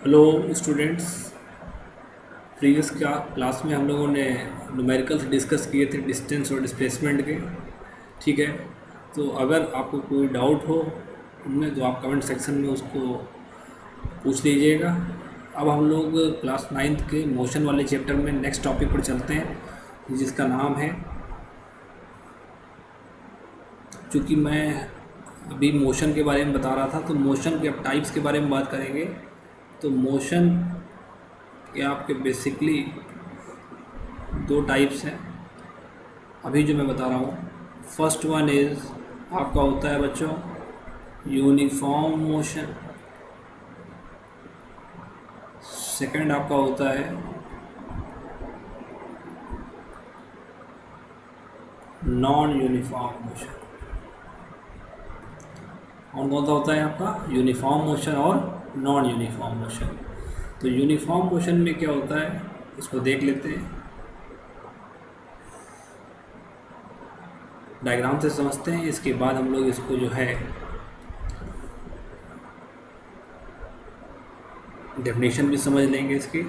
Hello students. Previous class में हम लोगों ने न्यूमेरिकल्स डिस्कस किए थे डिस्टेंस और डिस्प्लेसमेंट के। ठीक है, तो अगर आपको कोई डाउट हो उनमें तो आप कमेंट सेक्शन में उसको पूछ लीजिएगा। अब हम लोग क्लास नाइन्थ के मोशन वाले चैप्टर में नेक्स्ट टॉपिक पर चलते हैं, जिसका नाम है, चूँकि मैं अभी मोशन के बारे में बता रहा था तो मोशन के अब टाइप्स के बारे में बात करेंगे। तो मोशन के आपके बेसिकली दो टाइप्स हैं अभी जो मैं बता रहा हूँ। फर्स्ट वन इज़ आपका होता है बच्चों यूनिफॉर्म मोशन। सेकंड आपका होता है नॉन यूनिफॉर्म मोशन। और कौन सा होता है आपका यूनिफॉर्म मोशन और नॉन यूनिफॉर्म मोशन। तो यूनिफॉर्म मोशन में क्या होता है इसको देख लेते हैं, डायग्राम से समझते हैं, इसके बाद हम लोग इसको जो है डेफिनेशन भी समझ लेंगे इसकी।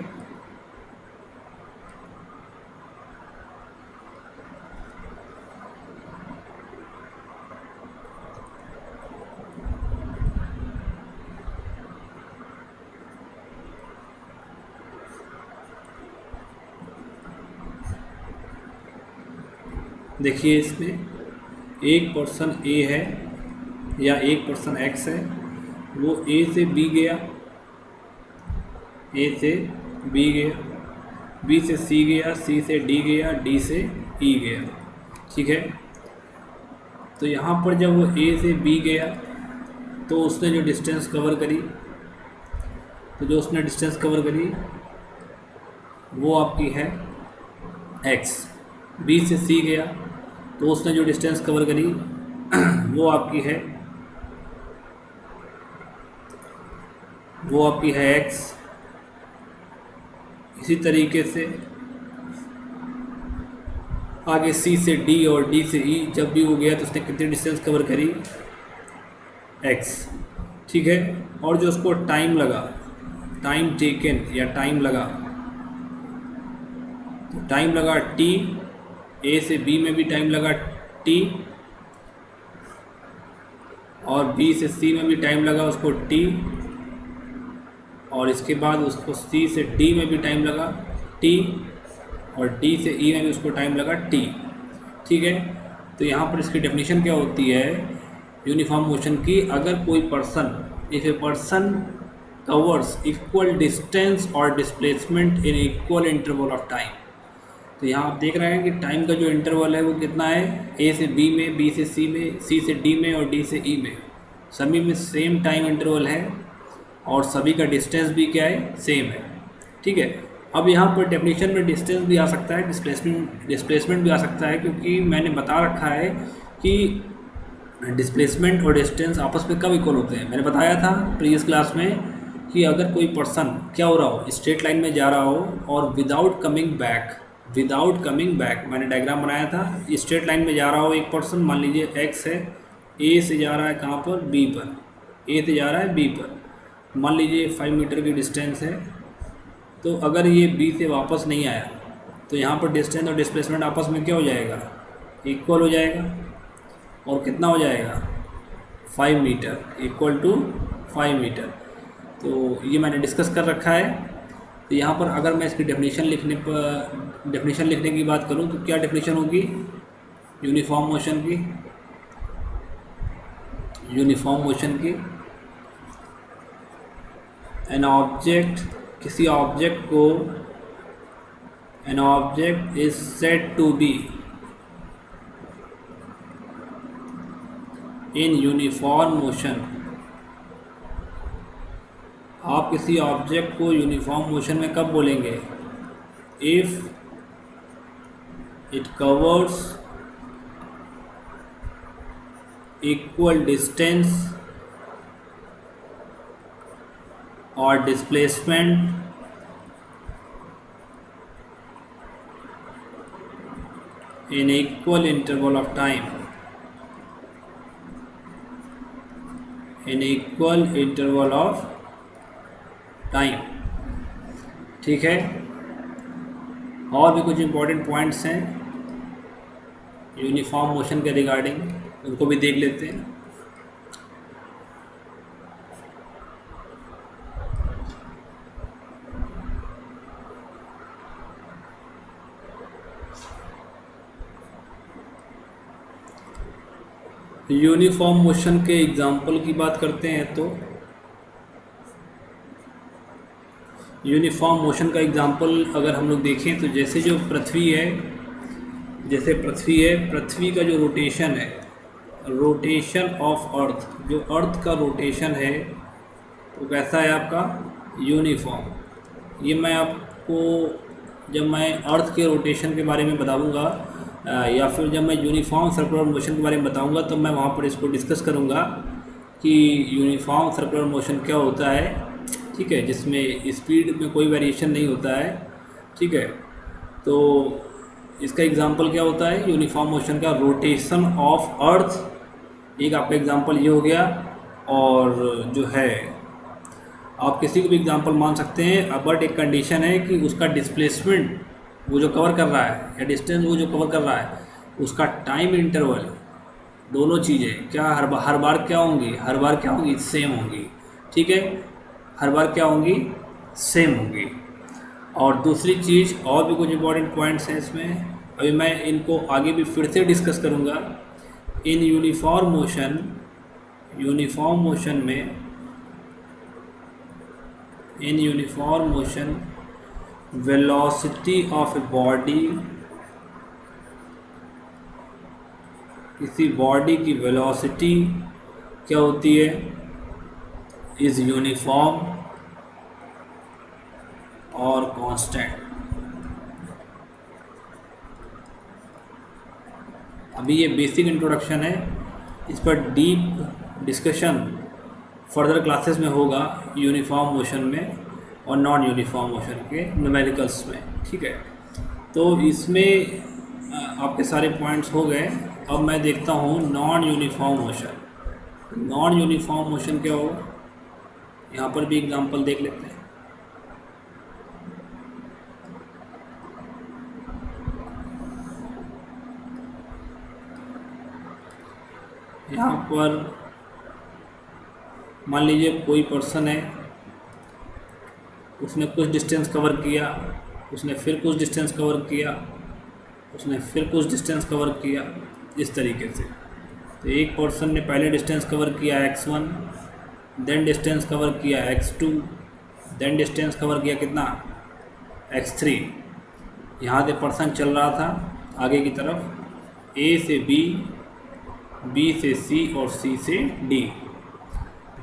देखिए इसमें एक पर्सन ए है या एक पर्सन एक्स है, वो ए से बी गया, ए से बी गया, बी से सी गया, सी से डी गया, डी से ई गया। ठीक है, तो यहाँ पर जब वो ए से बी गया तो उसने जो डिस्टेंस कवर करी, तो जो उसने डिस्टेंस कवर करी वो आपकी है एक्स। बी से सी गया तो उसने जो डिस्टेंस कवर करी वो आपकी है एक्स। इसी तरीके से आगे सी से डी और डी से ई जब भी वो गया तो उसने कितनी डिस्टेंस कवर करी एक्स। ठीक है, और जो उसको टाइम लगा, टाइम टेकन या टाइम लगा, तो टाइम लगा टी। ए से बी में भी टाइम लगा टी और बी से सी में भी टाइम लगा उसको टी, और इसके बाद उसको सी से डी में भी टाइम लगा टी और डी से ई में भी उसको टाइम लगा टी। ठीक है, तो यहाँ पर इसकी डेफिनेशन क्या होती है यूनिफॉर्म मोशन की। अगर कोई person, if a person covers equal distance और displacement in equal interval of time. तो यहाँ आप देख रहे हैं कि टाइम का जो इंटरवल है वो कितना है, ए से बी में, बी से सी में, सी से डी में और डी से ई में, सभी में सेम टाइम इंटरवल है और सभी का डिस्टेंस भी क्या है, सेम है। ठीक है, अब यहाँ पर डेफिनेशन में डिस्टेंस भी आ सकता है, डिस्प्लेसमेंट भी आ सकता है, क्योंकि मैंने बता रखा है कि डिस्प्लेसमेंट और डिस्टेंस आपस में कब इक्वल होते हैं। मैंने बताया था प्रीवियस क्लास में कि अगर कोई पर्सन क्या हो रहा हो, स्ट्रेट लाइन में जा रहा हो और विदाउट कमिंग बैक, मैंने डायग्राम बनाया था, स्ट्रेट लाइन में जा रहा हो एक पर्सन, मान लीजिए एक्स है, ए से जा रहा है कहाँ पर, बी पर, ए से जा रहा है बी पर, मान लीजिए 5 मीटर की डिस्टेंस है। तो अगर ये बी से वापस नहीं आया तो यहाँ पर डिस्टेंस और डिस्प्लेसमेंट आपस में क्या हो जाएगा, इक्वल हो जाएगा। और कितना हो जाएगा, 5 मीटर, इक्वल टू 5 मीटर। तो ये मैंने डिस्कस कर रखा है। तो यहाँ पर अगर मैं इसकी डेफिनेशन लिखने की बात करूँ तो क्या डेफिनेशन होगी यूनिफॉर्म मोशन की। एन ऑब्जेक्ट, किसी ऑब्जेक्ट को, an object is said to be in uniform motion. आप किसी ऑब्जेक्ट को यूनिफॉर्म मोशन में कब बोलेंगे, if it covers equal distance और displacement in equal interval of time, in equal interval of time. ठीक है, और भी कुछ इम्पोर्टेंट पॉइंट्स हैं यूनिफॉर्म मोशन के रिगार्डिंग, उनको भी देख लेते हैं। यूनिफॉर्म मोशन के एग्जाम्पल की बात करते हैं तो यूनिफॉर्म मोशन का एग्जाम्पल अगर हम लोग देखें तो जैसे जो पृथ्वी है, पृथ्वी का जो रोटेशन है, रोटेशन ऑफ अर्थ, जो अर्थ का रोटेशन है वो कैसा है आपका, यूनिफॉर्म। ये मैं आपको जब मैं अर्थ के रोटेशन के बारे में बताऊंगा या फिर जब मैं यूनिफॉर्म सर्कुलर मोशन के बारे में बताऊंगा तो मैं वहाँ पर इसको डिस्कस करूँगा कि यूनिफॉर्म सर्कुलर मोशन क्या होता है। ठीक है, जिसमें स्पीड में कोई वेरिएशन नहीं होता है। ठीक है, तो इसका एग्जांपल क्या होता है यूनिफॉर्म मोशन का, रोटेशन ऑफ अर्थ एक आपका एग्जांपल ये हो गया। और जो है आप किसी को भी एग्जांपल मान सकते हैं, बट एक कंडीशन है कि उसका डिस्प्लेसमेंट वो जो कवर कर रहा है या डिस्टेंस वो जो कवर कर रहा है उसका टाइम इंटरवल, दोनों चीज़ें क्या हर बार क्या होंगी, सेम होंगी। ठीक है, हर बार क्या होंगी, सेम होंगी। और दूसरी चीज़ और भी कुछ इंपॉर्टेंट पॉइंट्स हैं इसमें, अभी मैं इनको आगे भी फिर से डिस्कस करूँगा। इन uniform motion velocity of a body, किसी बॉडी की वेलोसिटी क्या होती है, इज़ यूनिफॉर्म और कांस्टेंट। अभी ये बेसिक इंट्रोडक्शन है, इस पर डीप डिस्कशन फर्दर क्लासेस में होगा यूनिफॉर्म मोशन में और नॉन यूनिफॉर्म मोशन के न्यूमेरिकल्स में। ठीक है, तो इसमें आपके सारे पॉइंट्स हो गए। अब मैं देखता हूँ नॉन यूनिफॉर्म मोशन क्या हो, यहाँ पर भी एग्जांपल देख लेते हैं। यहाँ पर मान लीजिए कोई पर्सन है, उसने कुछ डिस्टेंस कवर किया, उसने फिर कुछ डिस्टेंस कवर किया, उसने फिर कुछ डिस्टेंस कवर किया, इस तरीके से। तो एक पर्सन ने पहले डिस्टेंस कवर किया x1, देन डिस्टेंस कवर किया x2, देन डिस्टेंस कवर किया कितना, x3। यहाँ से पर्सन चल रहा था आगे की तरफ, A से B, B से C और C से D।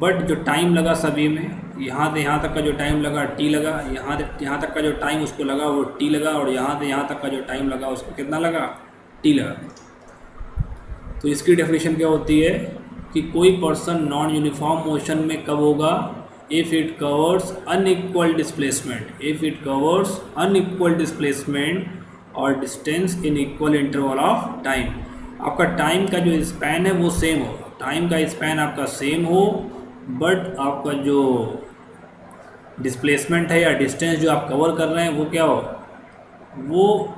बट जो टाइम लगा सभी में, यहाँ से यहाँ तक का जो टाइम लगा t लगा, यहाँ तक का जो टाइम उसको लगा वो t लगा, और यहाँ से यहाँ तक का जो टाइम लगा उसको कितना लगा, t लगा। तो इसकी डेफिनेशन क्या होती है कि कोई पर्सन नॉन यूनिफॉर्म मोशन में कब होगा, if it covers unequal displacement और distance in equal interval of time. आपका टाइम का जो स्पैन है वो सेम हो, टाइम का स्पैन आपका सेम हो, बट आपका जो डिस्प्लेसमेंट है या डिस्टेंस जो आप कवर कर रहे हैं वो क्या हो, वो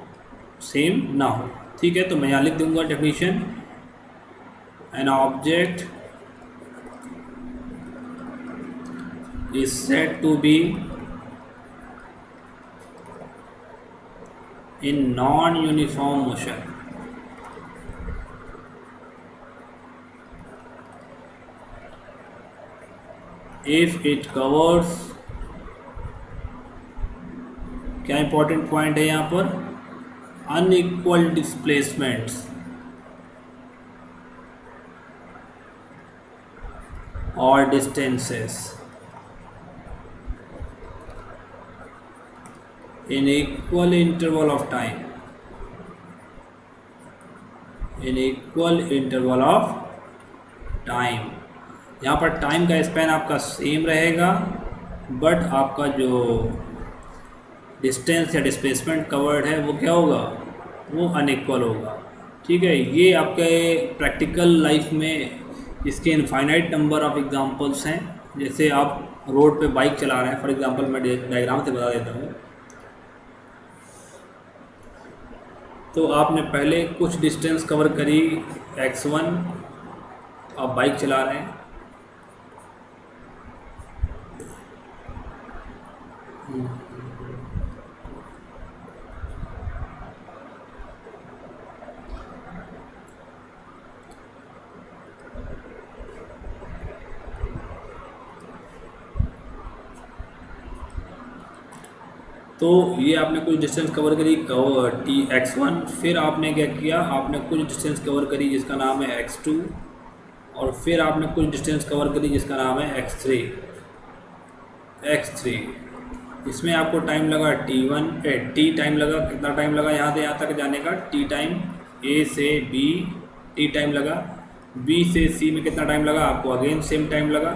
सेम ना हो। ठीक है, तो मैं यहाँ लिख दूंगा definition, an object is said to be in non uniform motion if it covers, क्या इंपॉर्टेंट पॉइंट है यहाँ पर, अनइक्वल डिस्प्लेसमेंट्स और distances in equal interval of time, यहाँ पर टाइम का स्पैन आपका सेम रहेगा, बट आपका जो डिस्टेंस या डिस्प्लेसमेंट कवर्ड है वो क्या होगा, वो अनइक्वल होगा। ठीक है, ये आपके प्रैक्टिकल लाइफ में इसके इनफाइनाइट नंबर ऑफ एग्जांपल्स हैं। जैसे आप रोड पे बाइक चला रहे हैं, फॉर एग्जांपल मैं डायग्राम से बता देता हूँ। तो आपने पहले कुछ डिस्टेंस कवर करी x1, आप बाइक चला रहे हैं। तो ये आपने कुछ डिस्टेंस कवर करी x1, फिर आपने क्या किया, आपने कुछ डिस्टेंस कवर करी जिसका नाम है x2, और फिर आपने कुछ डिस्टेंस कवर करी जिसका नाम है x3। इसमें आपको टाइम लगा t टाइम लगा। कितना टाइम लगा यहाँ से यहाँ तक जाने का? t time. a से b t टाइम लगा। b से c में कितना टाइम लगा? आपको अगेन सेम टाइम लगा।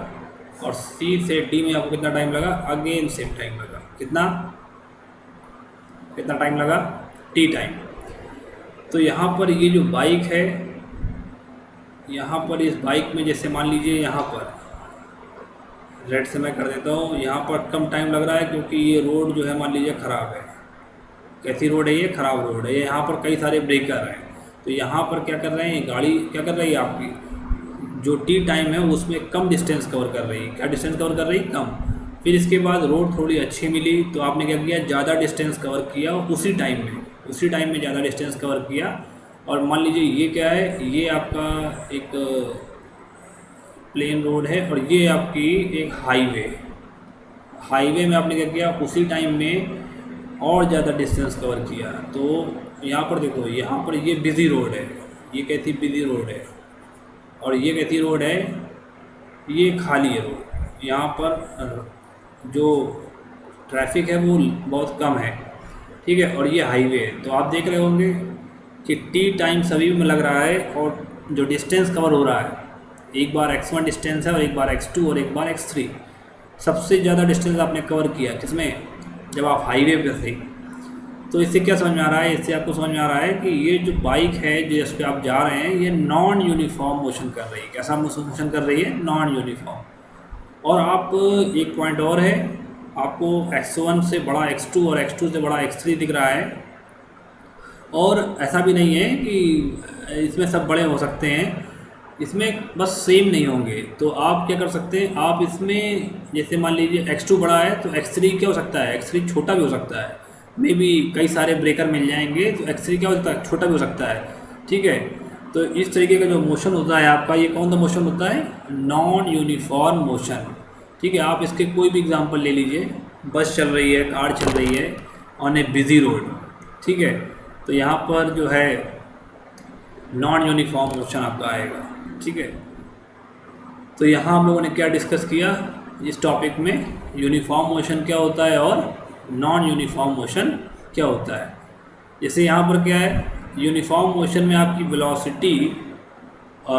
और c से d में आपको कितना टाइम लगा? अगेन सेम टाइम लगा। कितना टाइम लगा? t time. तो यहाँ पर ये जो बाइक है, यहाँ पर इस बाइक में जैसे मान लीजिए यहाँ पर रेड से मैं कर देता हूँ, यहाँ पर कम टाइम लग रहा है क्योंकि ये रोड जो है मान लीजिए ख़राब है। कैसी रोड है ये? ख़राब रोड है। यहाँ पर कई सारे ब्रेकर हैं। तो यहाँ पर क्या कर रहे हैं, गाड़ी क्या कर रही है आपकी, जो टी टाइम है उसमें कम डिस्टेंस कवर कर रही है। क्या डिस्टेंस कवर कर रही है? कम। फिर इसके बाद रोड थोड़ी अच्छी मिली तो आपने क्या किया, ज़्यादा डिस्टेंस कवर किया उसी टाइम में ज़्यादा डिस्टेंस कवर किया। और मान लीजिए ये क्या है, ये आपका एक प्लेन रोड है और ये आपकी एक हाईवे में आपने क्या किया, उसी टाइम में और ज़्यादा डिस्टेंस कवर किया। तो यहाँ पर देखो, यहाँ पर ये बिज़ी रोड है, ये कैसी बिज़ी रोड है, और ये कैसी रोड है, ये खाली है रोड। यहाँ पर जो ट्रैफिक है वो बहुत कम है, ठीक है, और ये हाईवे है। तो आप देख रहे होंगे कि टी टाइम सभी में लग रहा है और जो डिस्टेंस कवर हो रहा है, एक बार x1 डिस्टेंस है और एक बार x2 और एक बार x3। सबसे ज़्यादा डिस्टेंस आपने कवर किया किसमें? जब आप हाईवे पे थे। तो इससे क्या समझ में आ रहा है? इससे आपको समझ में आ रहा है कि ये जो बाइक है जिस पे आप जा रहे हैं, ये नॉन यूनिफॉर्म मोशन कर रही है। कैसा मोशन कर रही है? Non uniform. और आप एक पॉइंट और है, आपको x1 से बड़ा x2 और x2 से बड़ा x3 दिख रहा है। और ऐसा भी नहीं है कि इसमें सब बड़े हो सकते हैं, इसमें बस सेम नहीं होंगे। तो आप क्या कर सकते हैं, आप इसमें जैसे मान लीजिए x2 बड़ा है तो x3 क्या हो सकता है, x3 छोटा भी हो सकता है। मे बी कई सारे ब्रेकर मिल जाएंगे तो x3 क्या हो सकता है, छोटा भी हो सकता है, ठीक है। तो इस तरीके का जो मोशन होता है आपका, ये कौन सा मोशन होता है? नॉन यूनिफॉर्म मोशन, ठीक है। आप इसके कोई भी एग्जांपल ले लीजिए, बस चल रही है, कार चल रही है ऑन ए बिजी रोड, ठीक है। तो यहाँ पर जो है नॉन यूनिफॉर्म मोशन आपका आएगा, ठीक है। तो यहाँ हम लोगों ने क्या डिस्कस किया इस टॉपिक में, यूनिफॉर्म मोशन क्या होता है और नॉन यूनिफॉर्म मोशन क्या होता है। जैसे यहाँ पर क्या है, यूनिफॉर्म मोशन में आपकी वेलोसिटी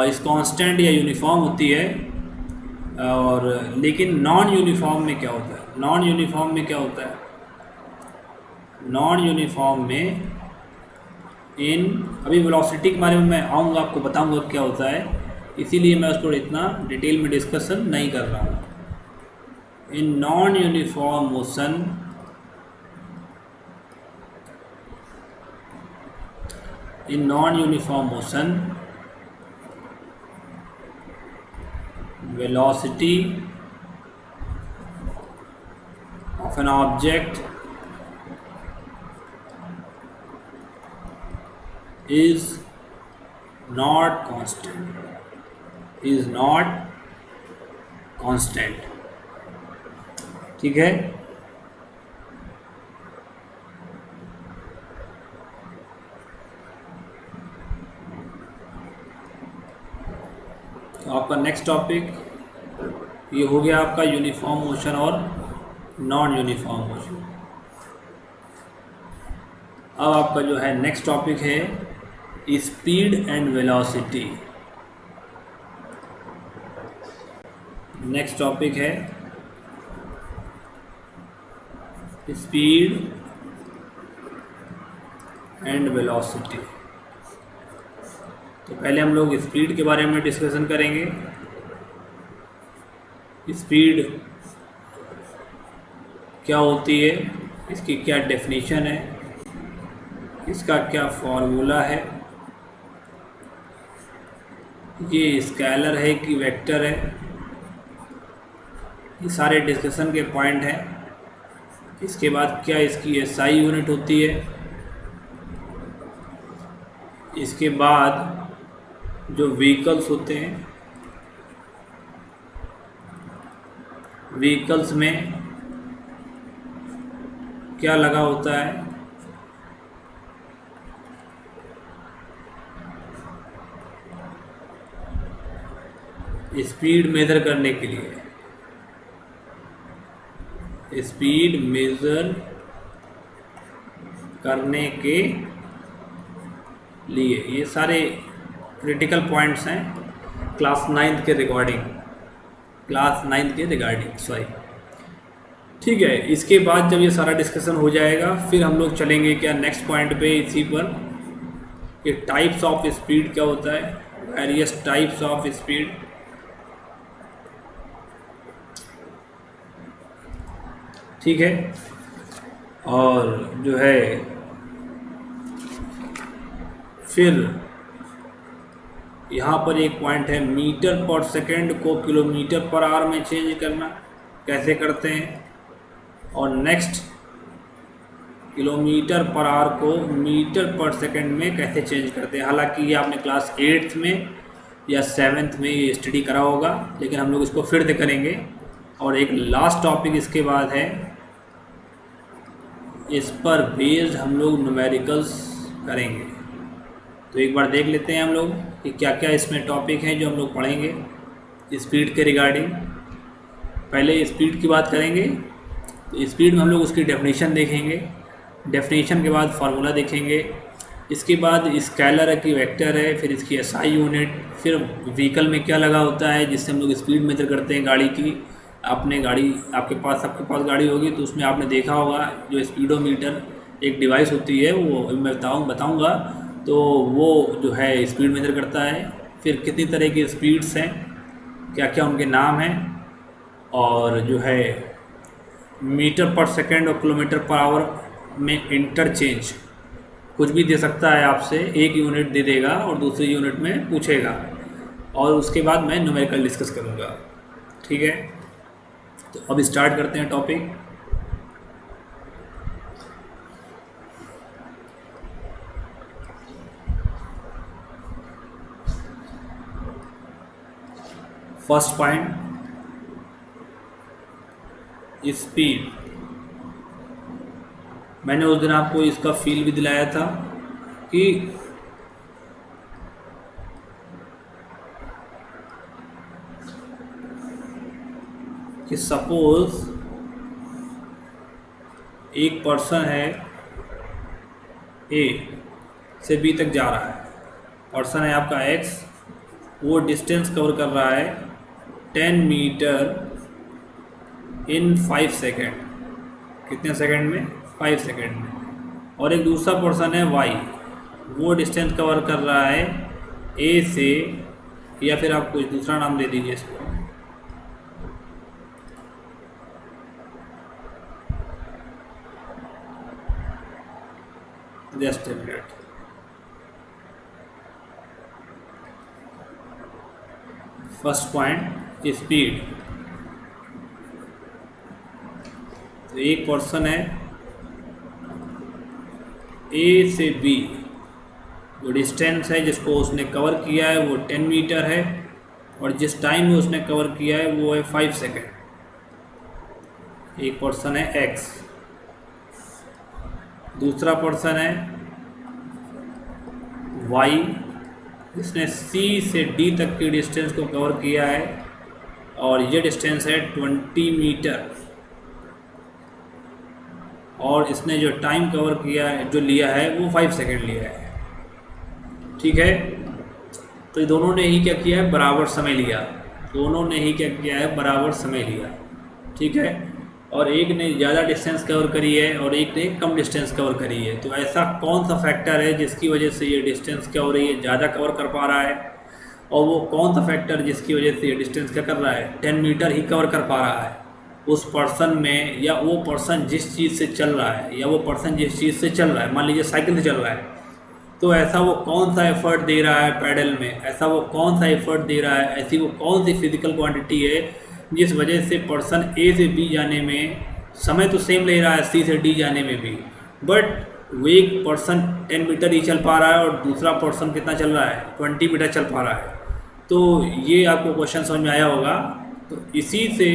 इस कांस्टेंट या यूनिफॉर्म होती है, और लेकिन नॉन यूनिफॉर्म में क्या होता है? नॉन यूनिफॉर्म में क्या होता है? नॉन यूनिफॉर्म में अभी वेलोसिटी के बारे में मैं आऊँगा, आपको बताऊँगा क्या होता है, इसीलिए मैं उसको इतना डिटेल में डिस्कशन नहीं कर रहा हूँ। इन non uniform motion velocity of an object is not constant, ठीक है। तो आपका नेक्स्ट टॉपिक ये हो गया आपका यूनिफॉर्म मोशन और नॉन यूनिफॉर्म मोशन। अब आपका जो है नेक्स्ट टॉपिक है speed and velocity. Next topic है स्पीड एंड वेलोसिटी। तो पहले हम लोग स्पीड के बारे में डिस्कशन करेंगे। स्पीड क्या होती है, इसकी क्या डेफिनेशन है, इसका क्या फॉर्मूला है, ये स्केलर है कि वेक्टर है, ये सारे डिस्कशन के पॉइंट हैं। इसके बाद क्या इसकी एसआई यूनिट होती है, इसके बाद जो व्हीकल्स होते हैं, व्हीकल्स में क्या लगा होता है, स्पीड मेज़र करने के लिए, स्पीड मेज़र करने के लिए, ये सारे क्रिटिकल पॉइंट्स हैं क्लास 9th के रिगार्डिंग सॉरी। ठीक है, इसके बाद जब ये सारा डिस्कशन हो जाएगा फिर हम लोग चलेंगे क्या नेक्स्ट पॉइंट पे, इसी पर कि टाइप्स ऑफ स्पीड क्या होता है, वेरियस टाइप्स ऑफ स्पीड। ठीक है, और जो है फिर यहाँ पर एक पॉइंट है, मीटर पर सेकंड को किलोमीटर पर आवर में चेंज करना कैसे करते हैं, और नेक्स्ट किलोमीटर पर आवर को मीटर पर सेकंड में कैसे चेंज करते हैं। हालांकि ये आपने क्लास 8th में या 7th में ये स्टडी करा होगा, लेकिन हम लोग इसको फिर से करेंगे। और एक लास्ट टॉपिक इसके बाद है, इस पर बेस्ड हम लोग न्यूमेरिकल्स करेंगे। तो एक बार देख लेते हैं हम लोग कि क्या क्या इसमें टॉपिक हैं जो हम लोग पढ़ेंगे स्पीड के रिगार्डिंग। पहले स्पीड की बात करेंगे, तो स्पीड में हम लोग उसकी डेफिनेशन देखेंगे, डेफिनेशन के बाद फार्मूला देखेंगे, इसके बाद स्केलर है कि वेक्टर है, फिर इसकी एसआई यूनिट, फिर व्हीकल में क्या लगा होता है जिससे हम लोग स्पीड मेजर करते हैं गाड़ी की। आपने गाड़ी आपके पास गाड़ी होगी तो उसमें आपने देखा होगा जो स्पीडोमीटर एक डिवाइस होती है, वो मैं बताऊंगा। तो वो जो है स्पीड मेजर करता है। फिर कितनी तरह की स्पीड्स हैं, क्या क्या उनके नाम हैं, और जो है मीटर पर सेकंड और किलोमीटर पर आवर में इंटरचेंज कुछ भी दे सकता है आपसे, एक यूनिट दे देगा और दूसरी यूनिट में पूछेगा। और उसके बाद मैं न्यूमेरिकल डिस्कस करूँगा। ठीक है, तो अब स्टार्ट करते हैं टॉपिक। First point, speed. मैंने उस दिन आपको इसका फील भी दिलाया था कि सपोज एक पर्सन है ए से बी तक जा रहा है, पर्सन है आपका एक्स, वो डिस्टेंस कवर कर रहा है 10 मीटर इन 5 सेकेंड। कितने सेकंड में? 5 सेकंड में। और एक दूसरा पर्सन है वाई, वो डिस्टेंस कवर कर रहा है ए से, या फिर आप कुछ दूसरा नाम दे दीजिए इसको, just a minute. First point speed. तो एक पर्सन है ए से बी, जो डिस्टेंस है जिसको उसने कवर किया है वो 10 मीटर है, और जिस टाइम में उसने कवर किया है वो है 5 सेकेंड। एक पर्सन है एक्स, दूसरा पर्सन है वाई, जिसने सी से डी तक की डिस्टेंस को कवर किया है, और ये डिस्टेंस है 20 मीटर, और इसने जो टाइम कवर किया है, जो लिया है वो 5 सेकेंड लिया है। ठीक है, तो दोनों ने ही क्या किया है, बराबर समय लिया। दोनों ने ही क्या किया है, बराबर समय लिया। ठीक है, और एक ने ज़्यादा डिस्टेंस कवर करी है और एक ने कम डिस्टेंस कवर करी है। तो ऐसा कौन सा फैक्टर है जिसकी वजह से ये डिस्टेंस क्या हो रही है, ज़्यादा कवर कर पा रहा है, और वो कौन सा फैक्टर जिसकी वजह से ये डिस्टेंस क्या कर रहा है, 10 मीटर ही कवर कर पा रहा है। उस पर्सन में, या वो पर्सन जिस चीज़ से चल रहा है, या वो पर्सन जिस चीज़ से चल रहा है, मान लीजिए साइकिल से चल रहा है, तो ऐसा वो कौन सा एफर्ट दे रहा है पैडल में, ऐसा वो कौन सा एफर्ट दे रहा है, ऐसी वो कौन सी फिजिकल क्वांटिटी है जिस वजह से पर्सन ए से बी जाने में समय तो सेम ले रहा है, सी से डी जाने में भी, बट वो एक पर्सन 10 मीटर ही चल पा रहा है और दूसरा पर्सन कितना चल रहा है, 20 मीटर चल पा रहा है। तो ये आपको क्वेश्चन समझ में आया होगा। तो इसी से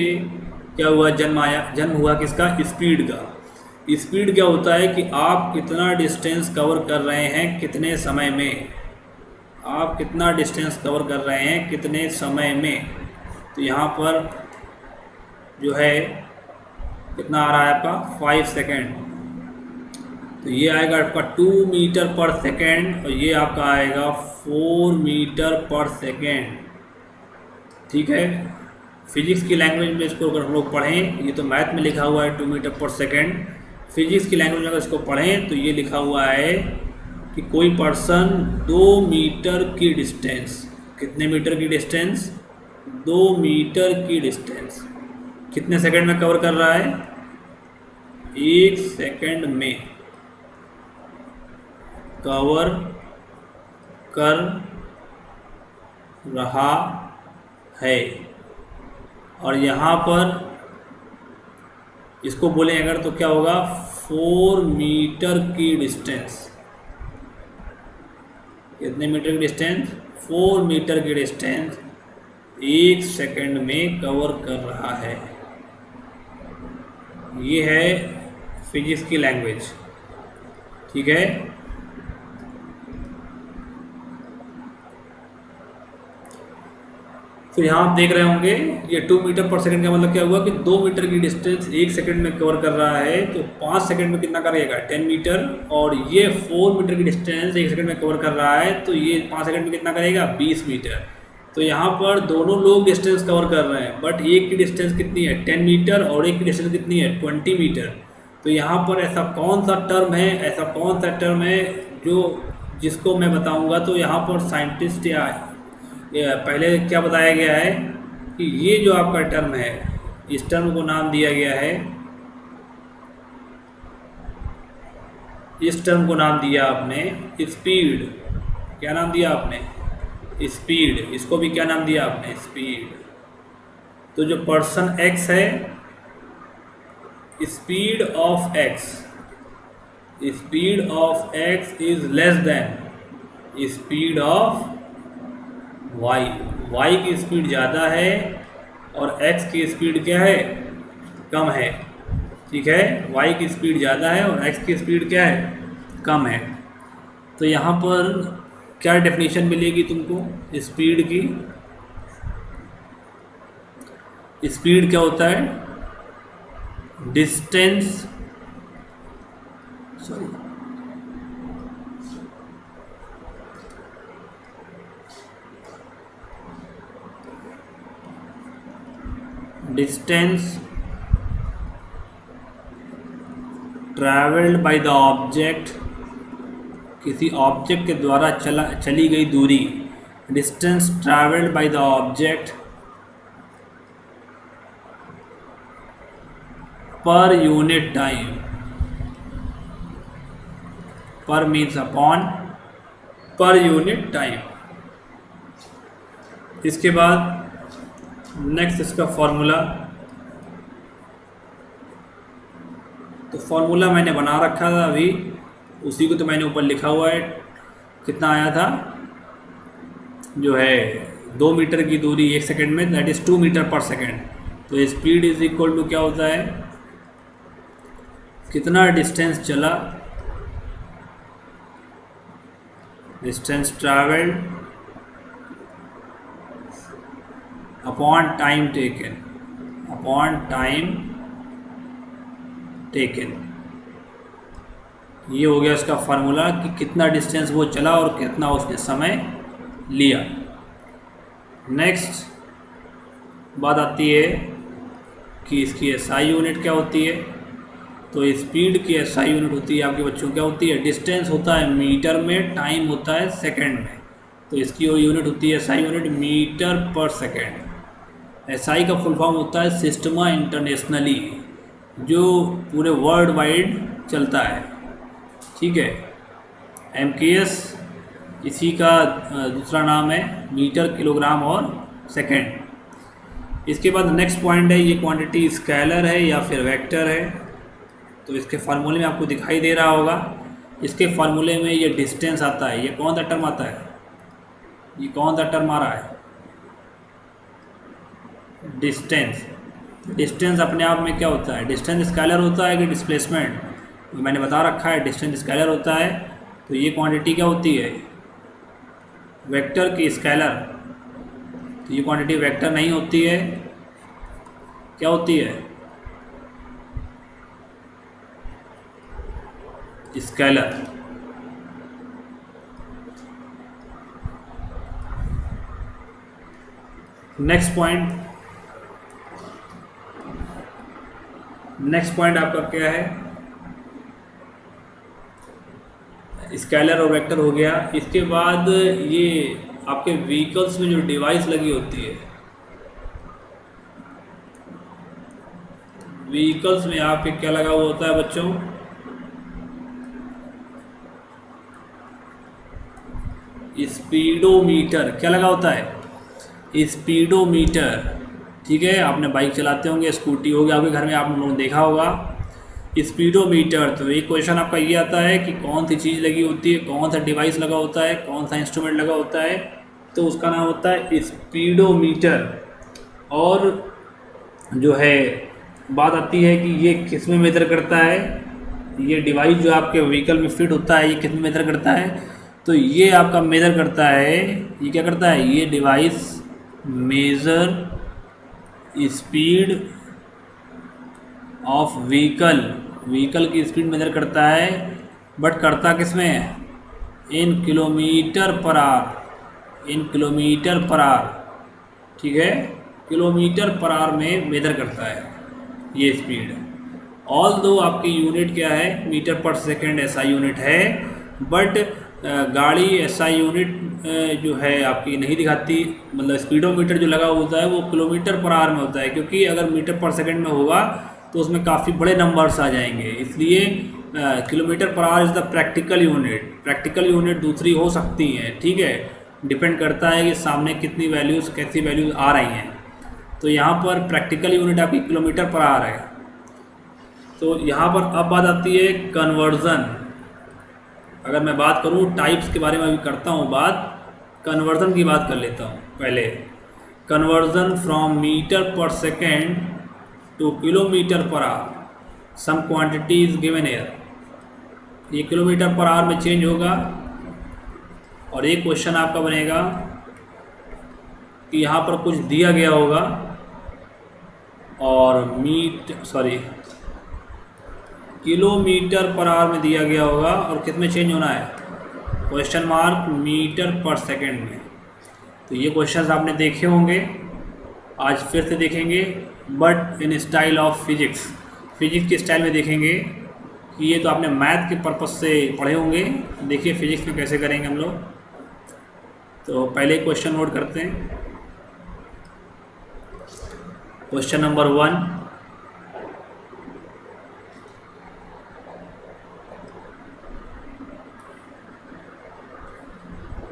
क्या हुआ, जन्म हुआ किसका, स्पीड का। स्पीड क्या होता है कि आप कितना डिस्टेंस कवर कर रहे हैं कितने समय में, आप कितना डिस्टेंस कवर कर रहे हैं कितने समय में। तो यहाँ पर जो है कितना आ रहा है आपका 5 सेकेंड, तो ये आएगा आपका 2 मीटर पर सेकेंड और ये आपका आएगा 4 मीटर पर सेकेंड। ठीक है, फिजिक्स की लैंग्वेज में इसको अगर हम लोग पढ़ें, ये तो मैथ में लिखा हुआ है 2 मीटर पर सेकेंड, फिजिक्स की लैंग्वेज में अगर इसको पढ़ें तो ये लिखा हुआ है कि कोई पर्सन 2 मीटर की डिस्टेंस, कितने मीटर की डिस्टेंस, 2 मीटर की डिस्टेंस कितने सेकंड में कवर कर रहा है, 1 सेकंड में कवर कर रहा है। और यहाँ पर इसको बोलें अगर तो क्या होगा, 4 मीटर की डिस्टेंस, कितने मीटर की डिस्टेंस, 4 मीटर की डिस्टेंस 1 सेकंड में कवर कर रहा है। ये है फिजिक्स की लैंग्वेज। ठीक है, फिर यहाँ आप देख रहे होंगे ये 2 मीटर पर सेकंड का मतलब क्या हुआ कि 2 मीटर की डिस्टेंस 1 सेकंड में कवर कर रहा है, तो 5 सेकंड में कितना करेगा, 10 मीटर। और ये 4 मीटर की डिस्टेंस 1 सेकंड में कवर कर रहा है, तो ये 5 सेकंड में कितना करेगा, 20 मीटर। तो यहाँ पर दोनों लोग डिस्टेंस कवर कर रहे हैं, बट एक की डिस्टेंस कितनी है, 10 मीटर, और एक की डिस्टेंस कितनी है, 20 मीटर। तो यहाँ पर ऐसा कौन सा टर्म है, ऐसा कौन सा टर्म है जो जिसको मैं बताऊँगा, तो यहाँ पर साइंटिस्ट या पहले क्या बताया गया है कि ये जो आपका टर्म है, इस टर्म को नाम दिया गया है, इस टर्म को नाम दिया आपने स्पीड। क्या नाम दिया आपने, स्पीड। इसको भी क्या नाम दिया आपने, स्पीड। तो जो पर्सन एक्स है, speed of X, speed of X is less than speed of Y. Y की स्पीड ज़्यादा है और एक्स की स्पीड क्या है, कम है। ठीक है, वाई की स्पीड ज़्यादा है और एक्स की स्पीड क्या है, कम है। तो यहाँ पर क्या डेफिनेशन मिलेगी तुमको स्पीड की। स्पीड क्या होता है, distance, sorry, distance travelled by the object, किसी ऑब्जेक्ट के द्वारा चली गई दूरी। Distance travelled by the object per unit time, per means upon, per unit time. इसके बाद नेक्स्ट इसका फॉर्मूला, तो फॉर्मूला मैंने बना रखा था अभी, उसी को तो मैंने ऊपर लिखा हुआ है। कितना आया था, जो है 2 मीटर की दूरी 1 सेकंड में, दैट इज़ 2 मीटर पर सेकंड। तो स्पीड इज इक्वल टू क्या होता है, कितना डिस्टेंस चला, distance travelled upon time taken, upon time taken. ये हो गया इसका फार्मूला कि कितना डिस्टेंस वो चला और कितना उसने समय लिया। नेक्स्ट बात आती है कि इसकी एसआई यूनिट क्या होती है। तो स्पीड की एसआई यूनिट होती है आपके बच्चों क्या होती है, डिस्टेंस होता है मीटर में, टाइम होता है सेकंड में। तो इसकी वो यूनिट होती है एसआई यूनिट मीटर पर सेकंड। एसआई का फुल फॉर्म होता है सिस्टमा इंटरनेशनली, जो पूरे वर्ल्ड वाइड चलता है। ठीक है। एमकेएस इसी का दूसरा नाम है, मीटर, किलोग्राम और सेकंड। इसके बाद नेक्स्ट पॉइंट है, ये क्वांटिटी स्केलर है या फिर वेक्टर है। तो इसके फार्मूले में आपको दिखाई दे रहा होगा, इसके फार्मूले में ये डिस्टेंस आता है। ये कौन सा टर्म आता है, ये कौन सा टर्म आ रहा है, डिस्टेंस। डिस्टेंस अपने आप में क्या होता है, डिस्टेंस स्केलर होता है कि डिस्प्लेसमेंट, मैंने बता रखा है डिस्टेंस स्केलर होता है। तो ये क्वांटिटी क्या होती है, वेक्टर की स्केलर। तो ये क्वांटिटी वेक्टर नहीं होती है, क्या होती है, स्केलर। नेक्स्ट पॉइंट आपका क्या है, स्केलर और वेक्टर हो गया। इसके बाद ये आपके व्हीकल्स में जो डिवाइस लगी होती है, व्हीकल्स में आपके क्या लगा हुआ होता है बच्चों, स्पीडोमीटर। क्या लगा होता है, स्पीडोमीटर। ठीक है, आपने बाइक चलाते होंगे, स्कूटी हो गया आपके घर में, आप लोगों ने देखा होगा स्पीडोमीटर। तो एक क्वेश्चन आपका ये आता है कि कौन सी चीज़ लगी होती है, कौन सा डिवाइस लगा होता है, कौन सा इंस्ट्रूमेंट लगा होता है, तो उसका नाम होता है स्पीडोमीटर। और जो है बात आती है कि ये किस में मेजर करता है, ये डिवाइस जो आपके व्हीकल में फिट होता है ये किस में मेजर करता है, तो ये आपका मेजर करता है, ये क्या करता है, ये device measure speed of vehicle की स्पीड मेजर करता है, बट करता किस में, in kilometre per hour, in kilometre per hour. ठीक है, किलोमीटर पर आवर में मेजर करता है ये स्पीड। ऑल दो आपकी यूनिट क्या है, metre per second SI unit है, बट गाड़ी एसआई यूनिट जो है आपकी नहीं दिखाती। मतलब स्पीडोमीटर जो लगा होता है वो किलोमीटर पर आवर में होता है, क्योंकि अगर मीटर पर सेकंड में होगा तो उसमें काफ़ी बड़े नंबर्स आ जाएंगे, इसलिए kilometre per our is the practical unit. Practical unit दूसरी हो सकती हैं, ठीक है, डिपेंड करता है कि सामने कितनी वैल्यूज़, कैसी वैल्यूज़ आ रही हैं। तो यहाँ पर प्रैक्टिकल यूनिट आपकी किलोमीटर पर आवर है। तो यहाँ पर अब बात आती है कन्वर्ज़न। अगर मैं बात करूँ टाइप्स के बारे में, अभी करता हूँ बात, कन्वर्ज़न की बात कर लेता हूँ पहले। Conversion from metre per second to kilometre per hour, some quantity is given here. ये किलोमीटर पर आवर में चेंज होगा। और एक क्वेश्चन आपका बनेगा कि यहाँ पर कुछ दिया गया होगा और किलोमीटर पर आवर में दिया गया होगा और कितने चेंज होना है, क्वेश्चन मार्क, मीटर पर सेकंड में। तो ये क्वेश्चंस आपने देखे होंगे, आज फिर से देखेंगे, but in style of physics, physics के स्टाइल में देखेंगे कि ये तो आपने मैथ के पर्पस से पढ़े होंगे। देखिए फिजिक्स में कैसे करेंगे हम लोग। तो पहले क्वेश्चन नोट करते हैं। Question number 1,